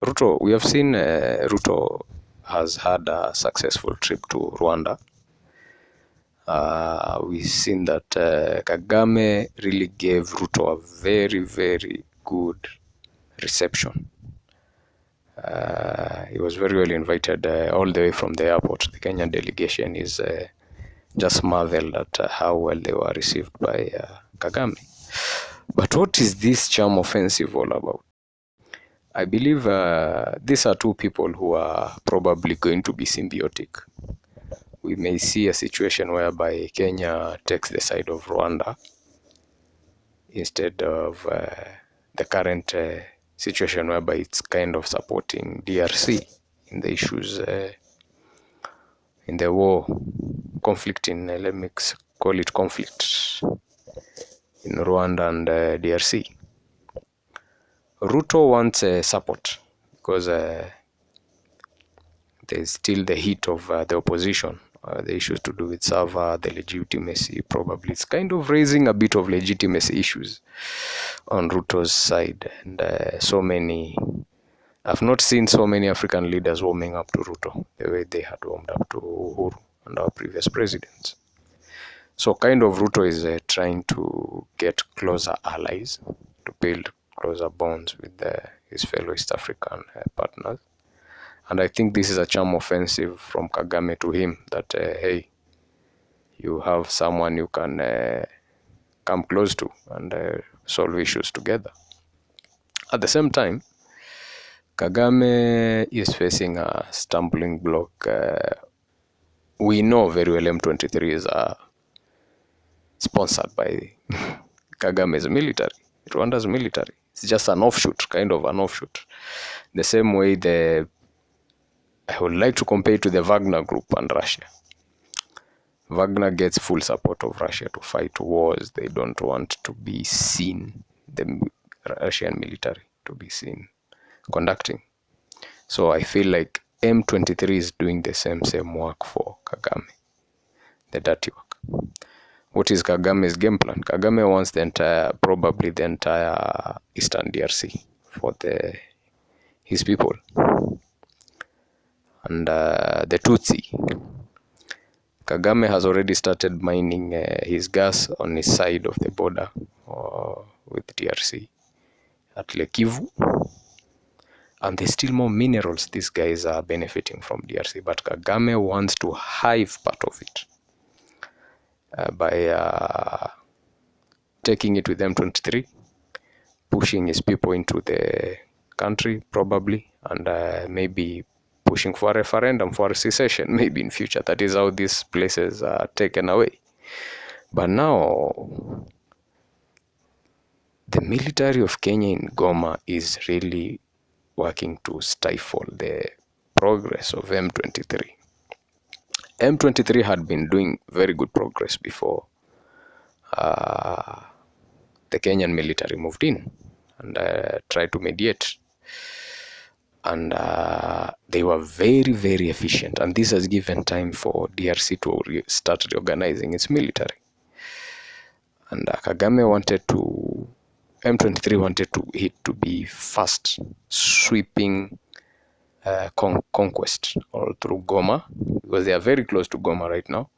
Ruto, we have seen Ruto has had a successful trip to Rwanda. We've seen that Kagame really gave Ruto a very, very good reception. He was very well invited all the way from the airport. The Kenyan delegation is just marveled at how well they were received by Kagame. But what is this charm offensive all about? I believe these are two people who are probably going to be symbiotic. We may see a situation whereby Kenya takes the side of Rwanda instead of the current situation whereby it's kind of supporting DRC in the issues in the war, conflict in, let me call it conflict in Rwanda and DRC. Ruto wants support because there's still the heat of the opposition, the issues to do with Sava, the legitimacy, probably. It's kind of raising a bit of legitimacy issues on Ruto's side. And I've not seen so many African leaders warming up to Ruto the way they had warmed up to Uhuru and our previous presidents. So kind of Ruto is trying to get closer allies, to build closer bonds with his fellow East African partners. And I think this is a charm offensive from Kagame to him that, hey, you have someone you can come close to and solve issues together. At the same time, Kagame is facing a stumbling block. We know very well M23 is sponsored by Kagame's military, Rwanda's military. It's just an offshoot, kind of an offshoot. The same way I would like to compare it to the Wagner group and Russia. Wagner gets full support of Russia to fight wars. They don't want to be seen, the Russian military, to be seen conducting. So I feel like M23 is doing the same work for Kagame, the dirty work. What is Kagame's game plan? Kagame wants probably the entire Eastern DRC for his people. And the Tutsi. Kagame has already started mining his gas on his side of the border with DRC at Lake Kivu. And there's still more minerals these guys are benefiting from DRC. But Kagame wants to hive part of it by taking it with M23, pushing his people into the country probably, and maybe pushing for a referendum for a secession, maybe in future. That is how these places are taken away. But now, the military of Kenya in Goma is really working to stifle the progress of M23. M23 had been doing very good progress before the Kenyan military moved in and tried to mediate. And they were very, very efficient. And this has given time for DRC to start reorganizing its military. And Kagame M23 wanted it to be fast, sweeping conquest all through Goma, because they are very close to Goma right now.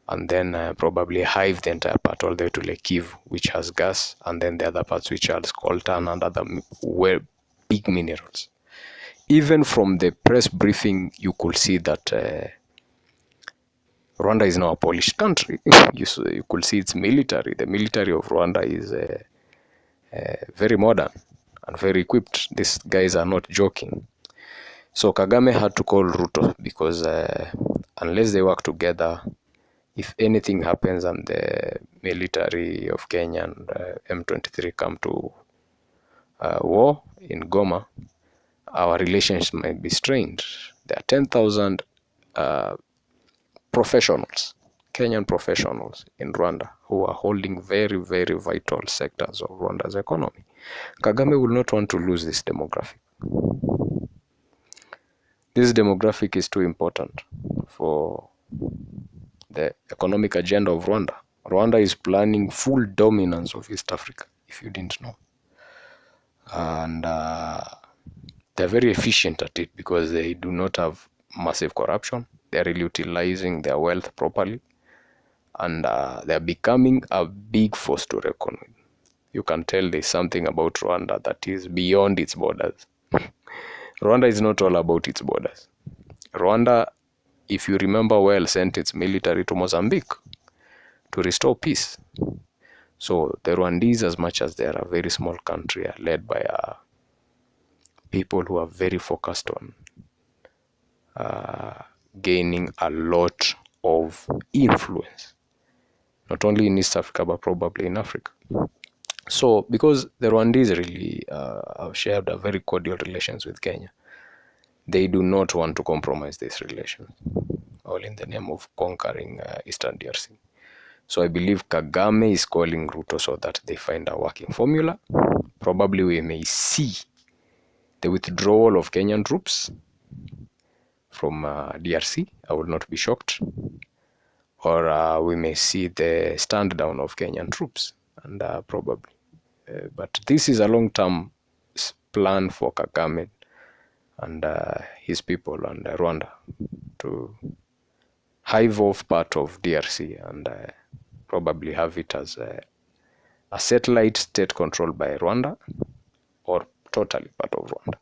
And then probably hive the entire part all the way to Lake Kivu, which has gas, and then the other parts which has coltan and other big minerals. Even from the press briefing, you could see that Rwanda is now a polished country. You could see its military. The military of Rwanda is very modern and very equipped. These guys are not joking. So Kagame had to call Ruto because unless they work together, if anything happens and the military of Kenya and M23 come to war in Goma, our relations might be strained. There are 10,000 professionals, Kenyan professionals in Rwanda who are holding very, very vital sectors of Rwanda's economy. Kagame will not want to lose this demographic. This demographic is too important for the economic agenda of Rwanda. Rwanda is planning full dominance of East Africa, if you didn't know. And they're very efficient at it because they do not have massive corruption. They're really utilizing their wealth properly, and they're becoming a big force to reckon with. You can tell there's something about Rwanda that is beyond its borders. Rwanda is not all about its borders. Rwanda, if you remember well, sent its military to Mozambique to restore peace. So the Rwandese, as much as they are a very small country, are led by people who are very focused on gaining a lot of influence, not only in East Africa, but probably in Africa. So because the Rwandese really have shared a very cordial relations with Kenya, they do not want to compromise these relations, all in the name of conquering Eastern DRC. So I believe Kagame is calling Ruto so that they find a working formula. Probably we may see the withdrawal of Kenyan troops from DRC. I will not be shocked. Or we may see the stand down of Kenyan troops, and probably. But this is a long-term plan for Kagame and his people and Rwanda to hive off part of DRC and probably have it as a satellite state controlled by Rwanda or totally part of Rwanda.